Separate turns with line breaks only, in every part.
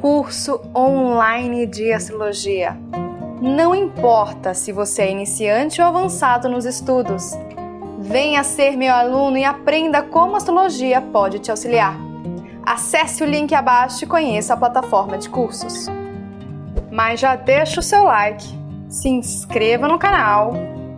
curso online de astrologia. Não importa se você é iniciante ou avançado nos estudos. Venha ser meu aluno e aprenda como a astrologia pode te auxiliar. Acesse o link abaixo e conheça a plataforma de cursos. Mas já deixa o seu like, se inscreva no canal,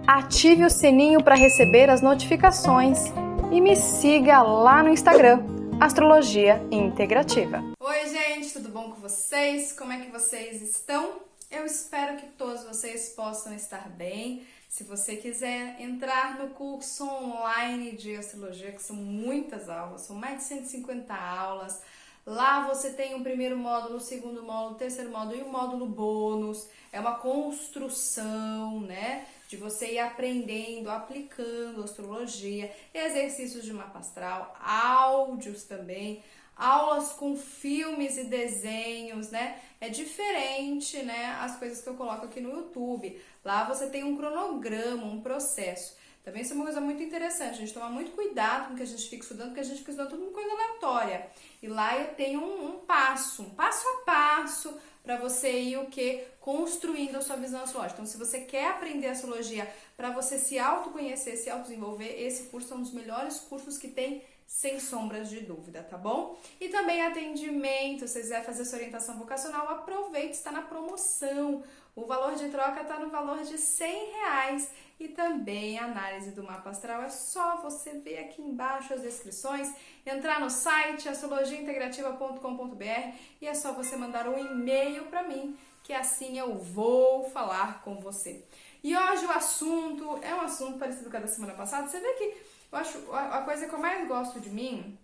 ative o sininho para receber as notificações e me siga lá no Instagram, Astrologia Integrativa.
Oi gente, tudo bom com vocês? Como é que vocês estão? Eu espero que todos vocês possam estar bem. Se você quiser entrar no curso online de astrologia, que são muitas aulas, são mais de 150 aulas. Lá você tem o primeiro módulo, o segundo módulo, o terceiro módulo e o módulo bônus. É uma construção, né? De você ir aprendendo, aplicando astrologia, exercícios de mapa astral, áudios também, aulas com filmes e desenhos, né? É diferente, né? As coisas que eu coloco aqui no YouTube. Lá você tem um cronograma, um processo. Também isso é uma coisa muito interessante, a gente toma muito cuidado com o que a gente fica estudando, porque a gente fica estudando tudo uma coisa aleatória. E lá eu tenho um passo a passo, para você ir o que? Construindo a sua visão astrológica. Então, se você quer aprender astrologia para você se autoconhecer, se autodesenvolver, esse curso é um dos melhores cursos que tem, sem sombras de dúvida, tá bom? E também atendimento, se você quiser fazer sua orientação vocacional, aproveite, está na promoção. O valor de troca está no valor de R$100. E também a análise do mapa astral, é só você ver aqui embaixo as descrições, entrar no site astrologiaintegrativa.com.br e é só você mandar um e-mail para mim, que assim eu vou falar com você. E hoje o assunto é um assunto parecido com a da semana passada. Você vê que eu acho a coisa que eu mais gosto de mim,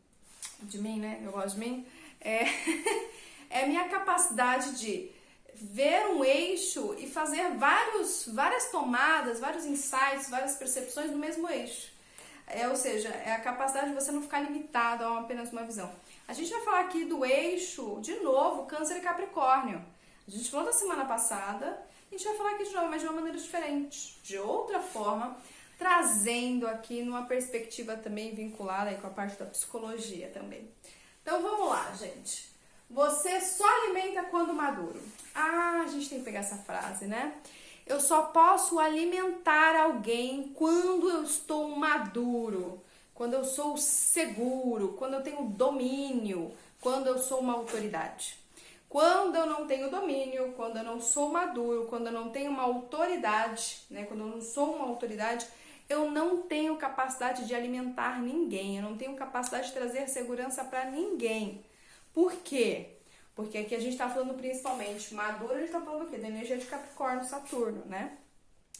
né? Eu gosto de mim, é a minha capacidade de ver um eixo e fazer várias tomadas, vários insights, várias percepções do mesmo eixo. Ou seja, é a capacidade de você não ficar limitado a apenas uma visão. A gente vai falar aqui do eixo, de novo, Câncer e Capricórnio. A gente falou na semana passada, a gente vai falar aqui de novo, mas de uma maneira diferente, de outra forma, trazendo aqui numa perspectiva também vinculada aí com a parte da psicologia também. Então vamos lá, gente. Você só alimenta quando maduro. Ah, a gente tem que pegar essa frase, né? Eu só posso alimentar alguém quando eu estou maduro, quando eu sou seguro, quando eu tenho domínio, quando eu sou uma autoridade. Quando eu não tenho domínio, quando eu não sou maduro, quando eu não tenho uma autoridade, né? Quando eu não sou uma autoridade, eu não tenho capacidade de alimentar ninguém, eu não tenho capacidade de trazer segurança para ninguém. Por quê? Porque aqui a gente tá falando principalmente maduro, a gente tá falando o quê? Da energia de Capricórnio, Saturno, né?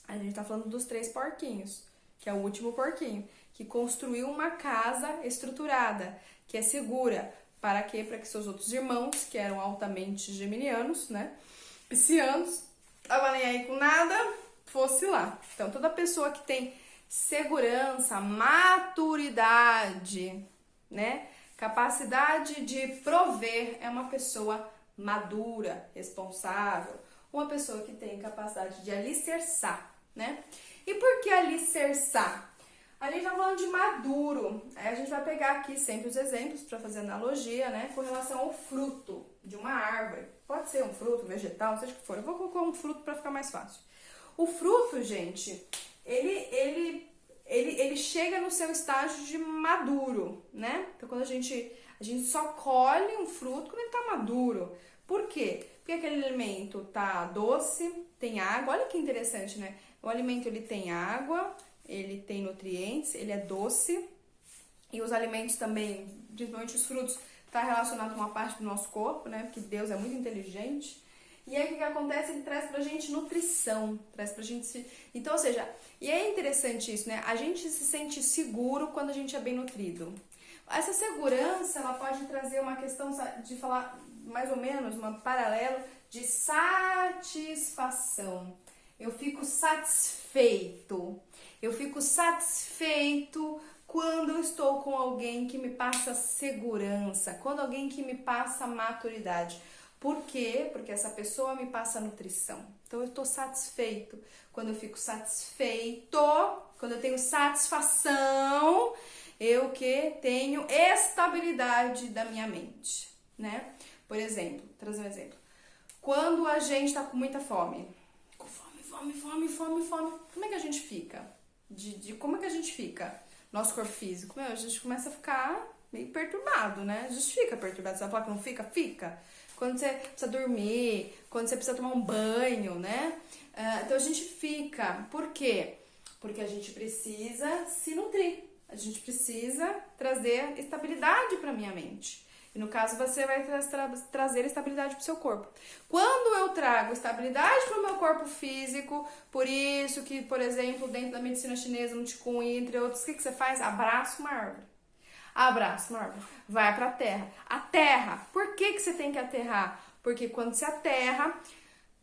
A gente tá falando dos 3 porquinhos, que é o último porquinho, que construiu uma casa estruturada, que é segura. Para quê? Para que seus outros irmãos, que eram altamente geminianos, né? Piscianos, tava nem aí com nada, fosse lá. Então, toda pessoa que tem segurança, maturidade, né? Capacidade de prover é uma pessoa madura, responsável, uma pessoa que tem capacidade de alicerçar, né? E por que alicerçar? A gente tá falando de maduro, aí a gente vai pegar aqui sempre os exemplos para fazer analogia, né? Com relação ao fruto de uma árvore. Pode ser um fruto, vegetal, seja o que for. Eu vou colocar um fruto para ficar mais fácil. O fruto, gente, ele chega no seu estágio de maduro, né? Então, quando a gente só colhe um fruto quando ele tá maduro. Por quê? Porque aquele alimento tá doce, tem água. Olha que interessante, né? O alimento, ele tem água, ele tem nutrientes, ele é doce. E os alimentos também, principalmente os frutos, tá relacionado com uma parte do nosso corpo, né? Porque Deus é muito inteligente. E aí, o que acontece? Ele traz pra gente nutrição, traz pra gente... Então, ou seja, e é interessante isso, né? A gente se sente seguro quando a gente é bem nutrido. Essa segurança, ela pode trazer uma questão de falar, mais ou menos, um paralelo de satisfação. Eu fico satisfeito. Eu fico satisfeito quando eu estou com alguém que me passa segurança, quando alguém que me passa maturidade. Por quê? Porque essa pessoa me passa nutrição. Então, eu estou satisfeito. Quando eu fico satisfeito, quando eu tenho satisfação, eu que tenho estabilidade da minha mente, né? Por exemplo, vou trazer um exemplo. Quando a gente tá com muita fome, com fome, como é que a gente fica? Como é que a gente fica? Nosso corpo físico, a gente começa a ficar meio perturbado, né? A gente fica perturbado. Você vai falar que não fica? Fica. Quando você precisa dormir, quando você precisa tomar um banho, né? Então a gente fica. Por quê? Porque a gente precisa se nutrir. A gente precisa trazer estabilidade para minha mente. E no caso, você vai trazer estabilidade para o seu corpo. Quando eu trago estabilidade para o meu corpo físico, por isso que, por exemplo, dentro da medicina chinesa, no Qigong, entre outros, o que você faz? Abraça uma árvore. Abraça uma árvore. Vai para a terra. A terra, por que você tem que aterrar? Porque quando você aterra,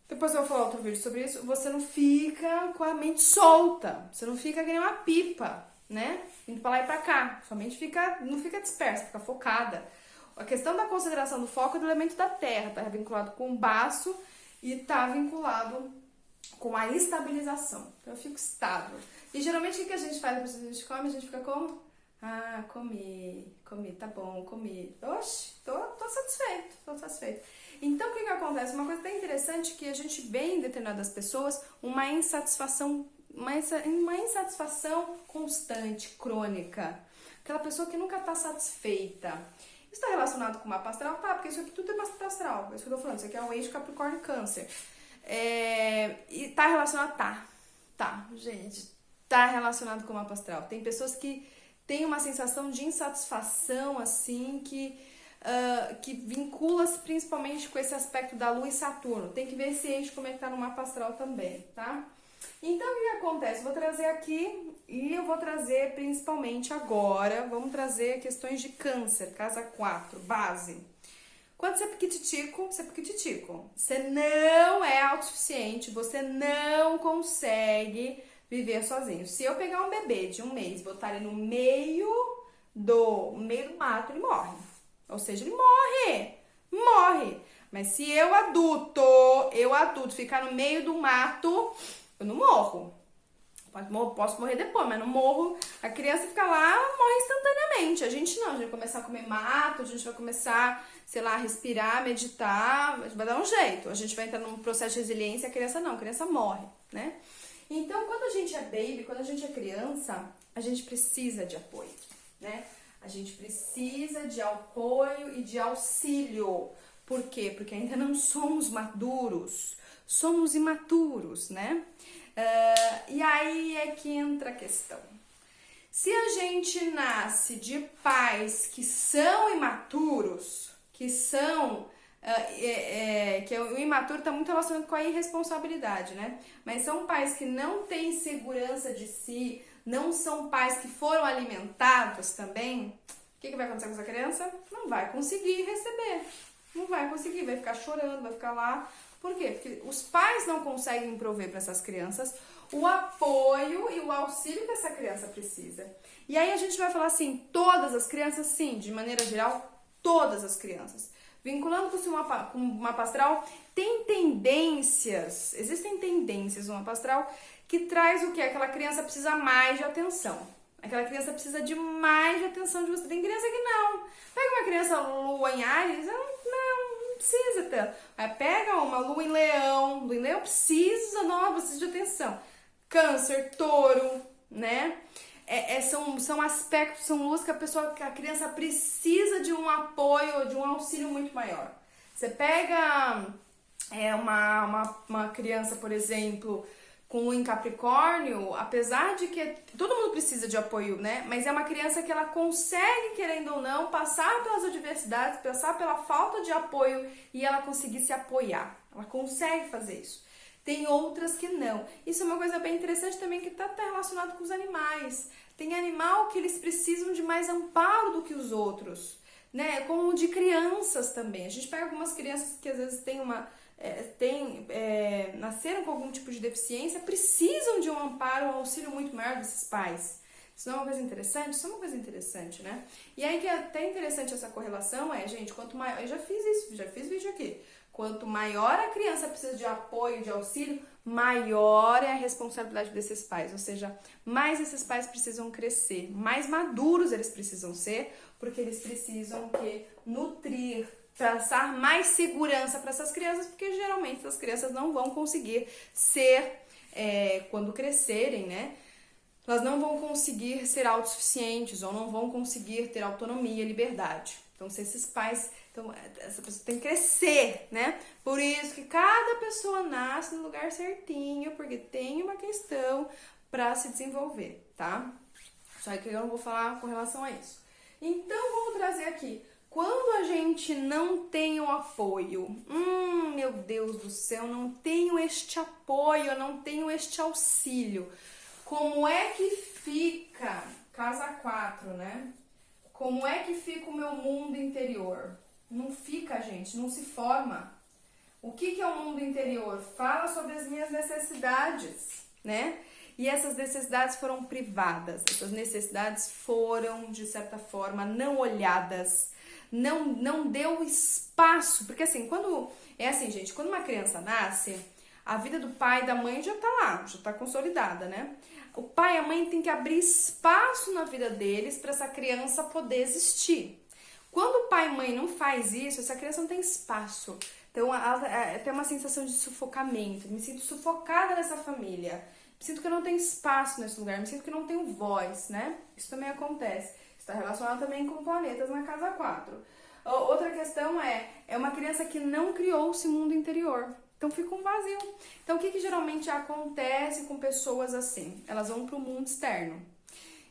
depois eu vou falar outro vídeo sobre isso, você não fica com a mente solta. Você não fica que nem uma pipa, né? Indo pra lá e pra cá. Sua mente não fica dispersa, fica focada. A questão da consideração do foco é do elemento da terra, tá vinculado com o baço e tá vinculado com a estabilização. Então eu fico estável. E geralmente o que a gente faz depois que a gente come? A gente fica como? Ah, comi, tá bom, comi. Oxe, tô satisfeito. Então o que acontece? Uma coisa bem interessante é que a gente vê em determinadas pessoas uma insatisfação constante, crônica. Aquela pessoa que nunca tá satisfeita. Está relacionado com o mapa astral? Tá, porque isso aqui tudo é mapa astral. É isso que eu tô falando. Isso aqui é o eixo Capricórnio e Câncer. E tá relacionado? Tá, gente. Tá relacionado com o mapa astral. Tem pessoas que têm uma sensação de insatisfação, assim, que vincula-se principalmente com esse aspecto da Lua e Saturno. Tem que ver esse eixo como é que tá no mapa astral também, tá? Então, o que acontece? Eu vou trazer aqui e eu vou trazer principalmente agora, vamos trazer questões de Câncer, casa 4, base. Quando você é piquititico, você não é autossuficiente, você não consegue viver sozinho. Se eu pegar um bebê de 1 mês e botar ele no meio do mato, ele morre. Ou seja, ele morre. Mas se eu adulto, ficar no meio do mato, eu não morro. Posso morrer depois, mas não morro. A criança fica lá, morre instantaneamente. A gente não, a gente vai começar a comer mato, a gente vai começar, sei lá, a respirar, meditar, a gente vai dar um jeito. A gente vai entrar num processo de resiliência, a criança não, a criança morre, né? Então, quando a gente é baby, quando a gente é criança, a gente precisa de apoio, né? A gente precisa de apoio e de auxílio. Por quê? Porque ainda não somos maduros, somos imaturos, né? E aí é que entra a questão. Se a gente nasce de pais que são imaturos, que o imaturo está muito relacionado com a irresponsabilidade, né? Mas são pais que não têm segurança de si, não são pais que foram alimentados também, o que vai acontecer com essa criança? Não vai conseguir receber, não vai conseguir, vai ficar chorando, vai ficar lá. Por quê? Porque os pais não conseguem prover para essas crianças o apoio e o auxílio que essa criança precisa. E aí a gente vai falar assim, todas as crianças, sim, de maneira geral, todas as crianças. Vinculando com o mapa astral, existem tendências no mapa astral que traz o quê? Aquela criança precisa mais de atenção. Aquela criança precisa de mais de atenção de você. Tem criança que não. Pega uma criança lua em Áries, não precisa ter. Aí pega uma lua em Leão. Lua em Leão precisa de atenção. Câncer, Touro, né? São aspectos, são luas que a criança precisa de um apoio, de um auxílio muito maior. Você pega uma criança, por exemplo, com lua em Capricórnio, apesar de que todo mundo precisa de apoio, né? Mas é uma criança que ela consegue, querendo ou não, passar pelas adversidades, passar pela falta de apoio e ela conseguir se apoiar. Ela consegue fazer isso. Tem outras que não. Isso é uma coisa bem interessante também que está relacionado com os animais. Tem animal que eles precisam de mais amparo do que os outros, né? Como de crianças também. A gente pega algumas crianças que às vezes nasceram com algum tipo de deficiência, precisam de um amparo, um auxílio muito maior desses pais. Isso não é uma coisa interessante? Isso é uma coisa interessante, né? E aí que é até interessante essa correlação gente, quanto maior... Eu já fiz vídeo aqui. Quanto maior a criança precisa de apoio, de auxílio, maior é a responsabilidade desses pais. Ou seja, mais esses pais precisam crescer, mais maduros eles precisam ser, porque eles precisam nutrir passar mais segurança para essas crianças, porque geralmente essas crianças não vão conseguir ser, quando crescerem, né? Elas não vão conseguir ser autossuficientes ou não vão conseguir ter autonomia e liberdade. Então, se esses pais... Então, essa pessoa tem que crescer, né? Por isso que cada pessoa nasce no lugar certinho, porque tem uma questão para se desenvolver, tá? Só que eu não vou falar com relação a isso. Então, vamos trazer aqui. Quando a gente não tem o apoio, meu Deus do céu, não tenho este apoio, eu não tenho este auxílio. Como é que fica, casa 4, né? Como é que fica o meu mundo interior? Não fica, gente, não se forma. O que é o mundo interior? Fala sobre as minhas necessidades, né? E essas necessidades foram privadas, essas necessidades foram, de certa forma, não olhadas, não deu espaço, porque assim, gente, quando uma criança nasce, a vida do pai e da mãe já tá lá, já tá consolidada, né? O pai e a mãe tem que abrir espaço na vida deles para essa criança poder existir. Quando o pai e mãe não faz isso, essa criança não tem espaço. Então, ela tem uma sensação de sufocamento. Me sinto sufocada nessa família. Me sinto que eu não tenho espaço nesse lugar. Me sinto que eu não tenho voz, né? Isso também acontece. Está relacionado também com planetas na casa 4. Outra questão é uma criança que não criou esse mundo interior. Então fica um vazio. Então o que geralmente acontece com pessoas assim? Elas vão para o mundo externo.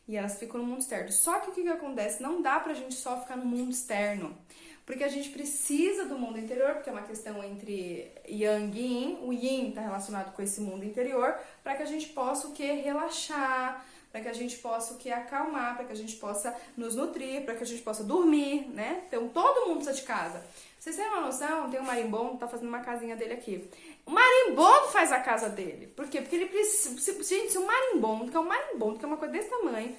E elas ficam no mundo externo. Só que o que acontece? Não dá pra gente só ficar no mundo externo. Porque a gente precisa do mundo interior, porque é uma questão entre Yang e Yin. O Yin está relacionado com esse mundo interior, para que a gente possa o quê? Relaxar, para que a gente possa o quê? Acalmar, para que a gente possa nos nutrir, para que a gente possa dormir, né? Então todo mundo precisa de casa. Vocês têm uma noção? Tem um marimbondo, tá fazendo uma casinha dele aqui. O marimbondo faz a casa dele. Por quê? Porque ele precisa... Gente, se o marimbondo, que é uma coisa desse tamanho,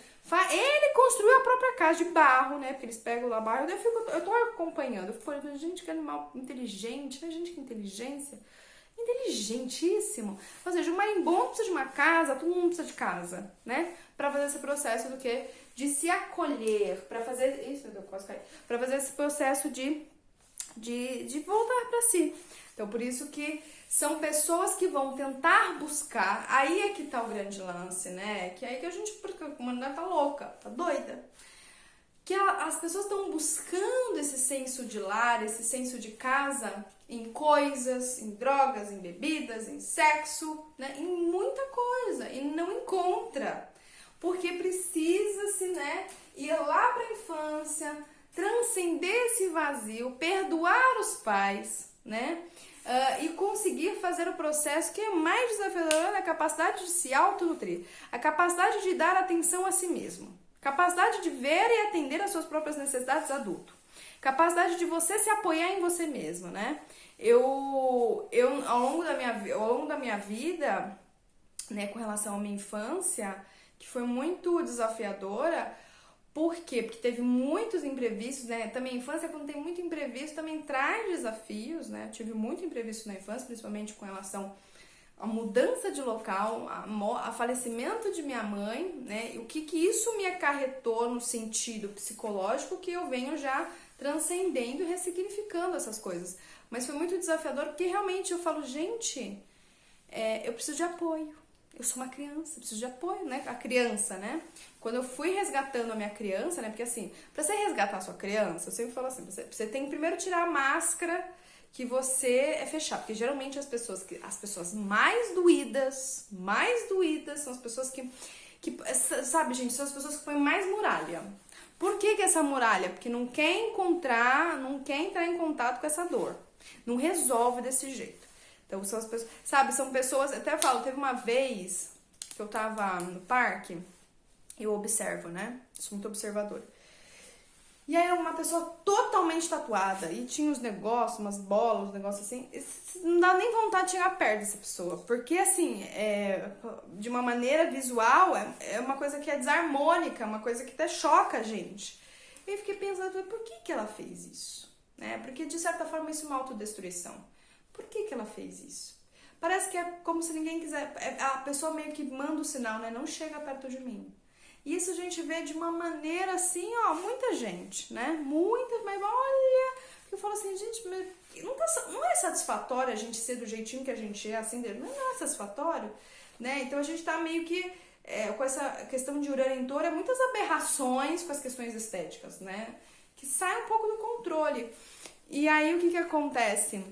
ele construiu a própria casa de barro, né? Porque eles pegam lá barro. Eu tô acompanhando. Eu fico falando, gente, que animal inteligente, né? Gente, que inteligência. Inteligentíssimo. Ou seja, o marimbondo precisa de uma casa, todo mundo precisa de casa, né? Pra fazer esse processo do quê? De se acolher, pra fazer... Isso, eu posso cair. Pra fazer esse processo de voltar pra si. Então, por isso que são pessoas que vão tentar buscar, aí é que tá o grande lance, né? Que é aí que a gente, porque a humanidade tá louca, tá doida. Que as pessoas estão buscando esse senso de lar, esse senso de casa em coisas, em drogas, em bebidas, em sexo, né? Em muita coisa, e não encontra. Porque precisa-se, né, ir lá pra infância, transcender esse vazio, perdoar os pais, né? E conseguir fazer o processo que é mais desafiador, é a capacidade de se autonutrir, a capacidade de dar atenção a si mesmo, capacidade de ver e atender às suas próprias necessidades adulto, capacidade de você se apoiar em você mesmo, né? Eu ao longo da minha vida, né, com relação à minha infância, que foi muito desafiadora. Por quê? Porque teve muitos imprevistos, né? Também a infância, quando tem muito imprevisto, também traz desafios, né? Tive muito imprevisto na infância, principalmente com relação à mudança de local, a falecimento de minha mãe, né? E o que isso me acarretou no sentido psicológico, que eu venho já transcendendo e ressignificando essas coisas. Mas foi muito desafiador, porque realmente eu falo, gente, eu preciso de apoio. Eu sou uma criança, preciso de apoio, né? A criança, né? Quando eu fui resgatando a minha criança, né? Porque assim, pra você resgatar a sua criança, eu sempre falo assim, você tem que primeiro tirar a máscara que você é fechado. Porque geralmente as pessoas mais doídas são as pessoas que sabe, gente, são as pessoas que põem mais muralha. Por que essa muralha? Porque não quer entrar em contato com essa dor. Não resolve desse jeito. Então, são as pessoas, sabe, são pessoas, até falo, teve uma vez que eu tava no parque, eu observo, né, sou muito observadora, e aí uma pessoa totalmente tatuada, e tinha uns negócios, umas bolas, uns negócios assim, não dá nem vontade de chegar perto dessa pessoa, porque assim, de uma maneira visual, é uma coisa que é desarmônica, uma coisa que até choca a gente. E eu fiquei pensando, por que ela fez isso? Né? Porque de certa forma isso é uma autodestruição. Por que ela fez isso? Parece que é como se ninguém quiser... A pessoa meio que manda o sinal, né? Não chega perto de mim. E isso a gente vê de uma maneira assim, ó, muita gente, né? Muita, mas olha, eu falo assim, gente, mas não é satisfatório a gente ser do jeitinho que a gente é, assim, não é satisfatório, né? Então a gente tá meio que com essa questão de Urano em Touro, muitas aberrações com as questões estéticas, né? Que saem um pouco do controle. E aí o que acontece?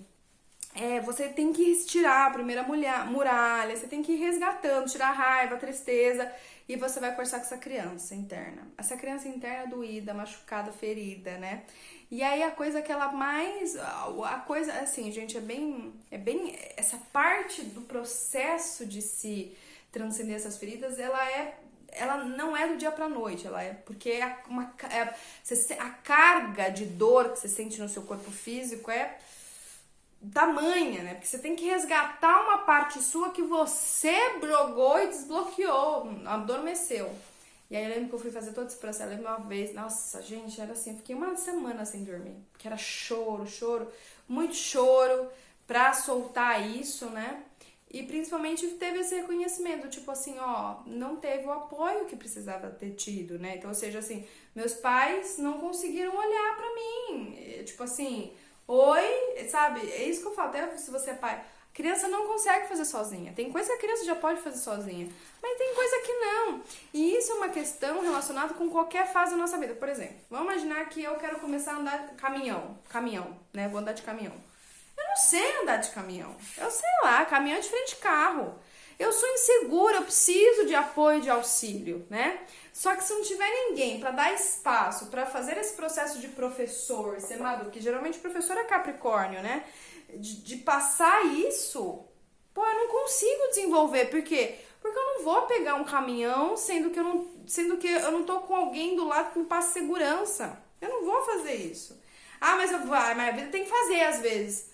Você tem que tirar a primeira muralha, você tem que ir resgatando, tirar a raiva, a tristeza, e você vai conversar com essa criança interna. Essa criança interna doída, machucada, ferida, né? E aí a coisa que ela mais... A coisa, assim, gente, é bem essa parte do processo de se transcender essas feridas, ela não é do dia pra noite, ela é porque a carga de dor que você sente no seu corpo físico é tamanha, né? Porque você tem que resgatar uma parte sua que você jogou e desbloqueou, adormeceu. E aí eu lembro que eu fui fazer todo esse processo, eu lembro uma vez, nossa, gente, era assim, eu fiquei uma semana sem dormir, porque era choro, muito choro pra soltar isso, né? E principalmente teve esse reconhecimento, tipo assim, ó, não teve o apoio que precisava ter tido, né? Então, ou seja, assim, meus pais não conseguiram olhar pra mim, tipo assim, oi, sabe? É isso que eu falo, até se você é pai, a criança não consegue fazer sozinha. Tem coisa que a criança já pode fazer sozinha, mas tem coisa que não. E isso é uma questão relacionada com qualquer fase da nossa vida. Por exemplo, vamos imaginar que eu quero começar a andar caminhão, né? Vou andar de caminhão. Eu não sei andar de caminhão. Eu sei lá, caminhão é diferente de carro. Eu sou insegura, eu preciso de apoio, de auxílio, né? Só que se não tiver ninguém para dar espaço, para fazer esse processo de professor, ser maduro, que geralmente professor é Capricórnio, né? De passar isso, pô, eu não consigo desenvolver. Por quê? Porque eu não vou pegar um caminhão sendo que eu não tô com alguém do lado que me passa segurança. Eu não vou fazer isso. Ah, mas mas a vida tem que fazer às vezes.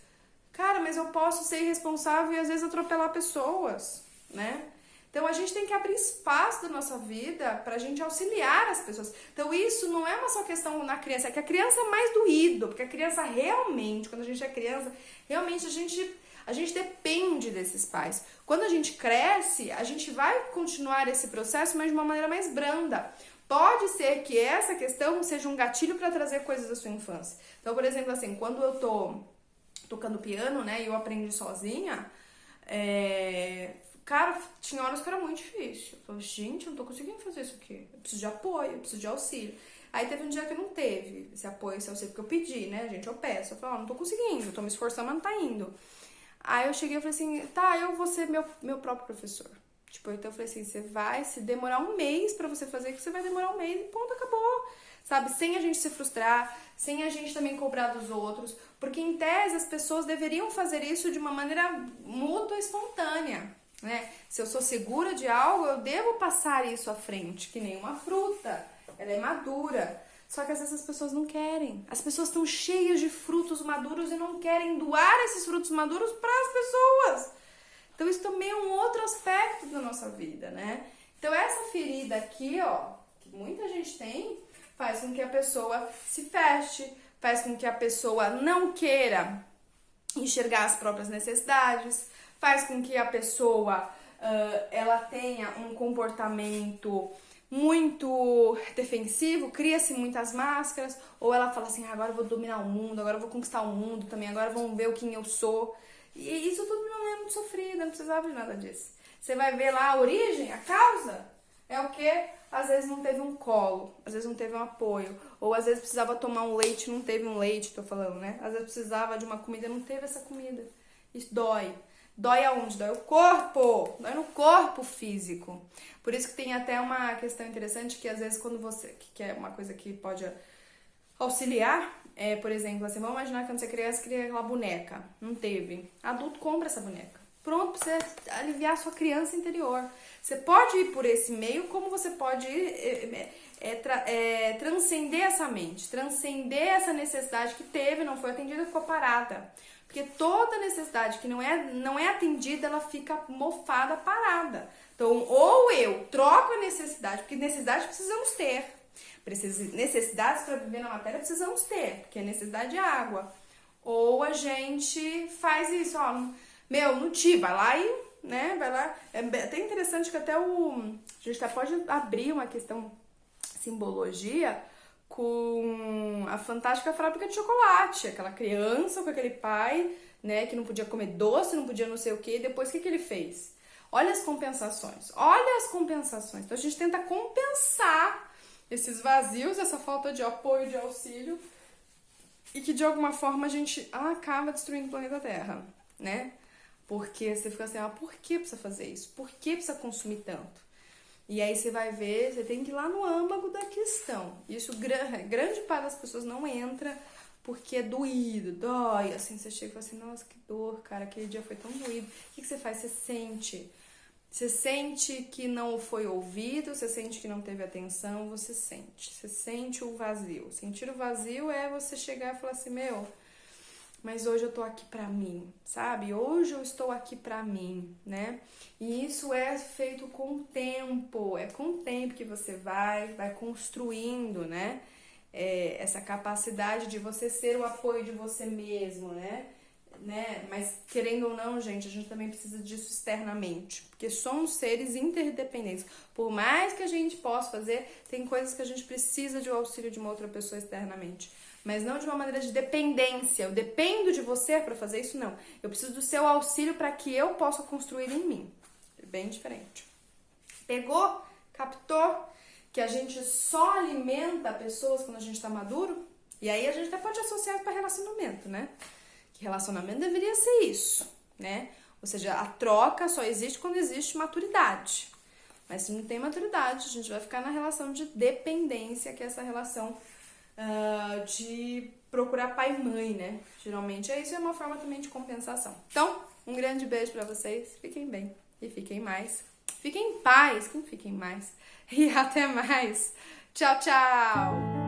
Cara, mas eu posso ser irresponsável e às vezes atropelar pessoas, né? Então a gente tem que abrir espaço da nossa vida pra gente auxiliar as pessoas. Então isso não é uma só questão na criança, é que a criança é mais doído, porque a criança realmente, quando a gente é criança, realmente a gente depende desses pais. Quando a gente cresce, a gente vai continuar esse processo, mas de uma maneira mais branda. Pode ser que essa questão seja um gatilho para trazer coisas da sua infância. Então, por exemplo, assim, quando eu tô tocando piano, né, e eu aprendi sozinha, cara, tinha horas que era muito difícil. Eu falei, gente, eu não tô conseguindo fazer isso aqui. Eu preciso de apoio, eu preciso de auxílio. Aí teve um dia que não teve esse apoio, esse auxílio, porque eu pedi, né, gente, eu peço. Eu falei, não tô conseguindo, eu tô me esforçando, mas não tá indo. Aí eu cheguei e falei assim, tá, eu vou ser meu próprio professor. Tipo, então eu falei assim, você vai se demorar um mês pra você fazer, que você vai demorar um mês e ponto, acabou. Sabe, sem a gente se frustrar, sem a gente também cobrar dos outros, porque em tese as pessoas deveriam fazer isso de uma maneira mútua e espontânea, né? Se eu sou segura de algo, eu devo passar isso à frente, que nem uma fruta, ela é madura. Só que às vezes as pessoas não querem. As pessoas estão cheias de frutos maduros e não querem doar esses frutos maduros para as pessoas. Então isso também é um outro aspecto da nossa vida, né? Então essa ferida aqui, ó, que muita gente tem, faz com que a pessoa se feche, faz com que a pessoa não queira enxergar as próprias necessidades, faz com que a pessoa ela tenha um comportamento muito defensivo, cria-se muitas máscaras, ou ela fala assim, agora eu vou dominar o mundo, agora eu vou conquistar o mundo também, agora vão ver quem eu sou. E isso tudo não é muito sofrido, não precisava de nada disso. Você vai ver lá a origem, a causa, é o quê? Às vezes não teve um colo, às vezes não teve um apoio, ou às vezes precisava tomar um leite, não teve um leite, tô falando, né? Às vezes precisava de uma comida, não teve essa comida. Isso dói. Dói aonde? Dói o corpo, dói no corpo físico. Por isso que tem até uma questão interessante que às vezes quando você, que é uma coisa que pode auxiliar, por exemplo, assim, vamos imaginar que quando você é criança, cria aquela boneca, não teve. Adulto compra essa boneca. Pronto, pra você aliviar a sua criança interior. Você pode ir por esse meio, como você pode transcender essa mente, transcender essa necessidade que teve, não foi atendida, ficou parada. Porque toda necessidade que não é atendida, ela fica mofada, parada. Então, ou eu troco a necessidade, porque necessidade precisamos ter. Necessidades para viver na matéria precisamos ter, porque a necessidade é água. Ou a gente faz isso, ó, não te vai lá e, né, vai lá. É até interessante que até a gente até pode abrir uma questão simbologia, com a fantástica fábrica de chocolate, aquela criança com aquele pai, né, que não podia comer doce, não podia não sei o que, depois o que ele fez? Olha as compensações, olha as compensações. Então a gente tenta compensar esses vazios, essa falta de apoio, de auxílio, e que de alguma forma a gente acaba destruindo o planeta Terra, né? Porque você fica assim, por que precisa fazer isso? Por que precisa consumir tanto? E aí você vai ver, você tem que ir lá no âmago da questão. Isso, grande parte das pessoas não entra porque é doído, dói. Assim, você chega e fala assim, nossa, que dor, cara, aquele dia foi tão doído. O que você faz? Você sente. Você sente que não foi ouvido, você sente que não teve atenção, você sente. Você sente o vazio. Sentir o vazio é você chegar e falar assim, mas hoje eu tô aqui pra mim, sabe? Hoje eu estou aqui pra mim, né? E isso é feito com o tempo, é com o tempo que você vai construindo, né? Essa capacidade de você ser o apoio de você mesmo, né? Mas querendo ou não, gente, a gente também precisa disso externamente, porque somos seres interdependentes. Por mais que a gente possa fazer, tem coisas que a gente precisa de o auxílio de uma outra pessoa externamente. Mas não de uma maneira de dependência. Eu dependo de você para fazer isso, não. Eu preciso do seu auxílio para que eu possa construir em mim. É bem diferente. Pegou? Captou? Que a gente só alimenta pessoas quando a gente está maduro? E aí a gente até pode associar para relacionamento, né? Que relacionamento deveria ser isso, né? Ou seja, a troca só existe quando existe maturidade. Mas se não tem maturidade, a gente vai ficar na relação de dependência, que é essa relação de procurar pai e mãe, né? Geralmente é isso, é uma forma também de compensação. Então, um grande beijo pra vocês, fiquem bem e fiquem mais. Fiquem em paz, quem fica em mais. E até mais. Tchau, tchau!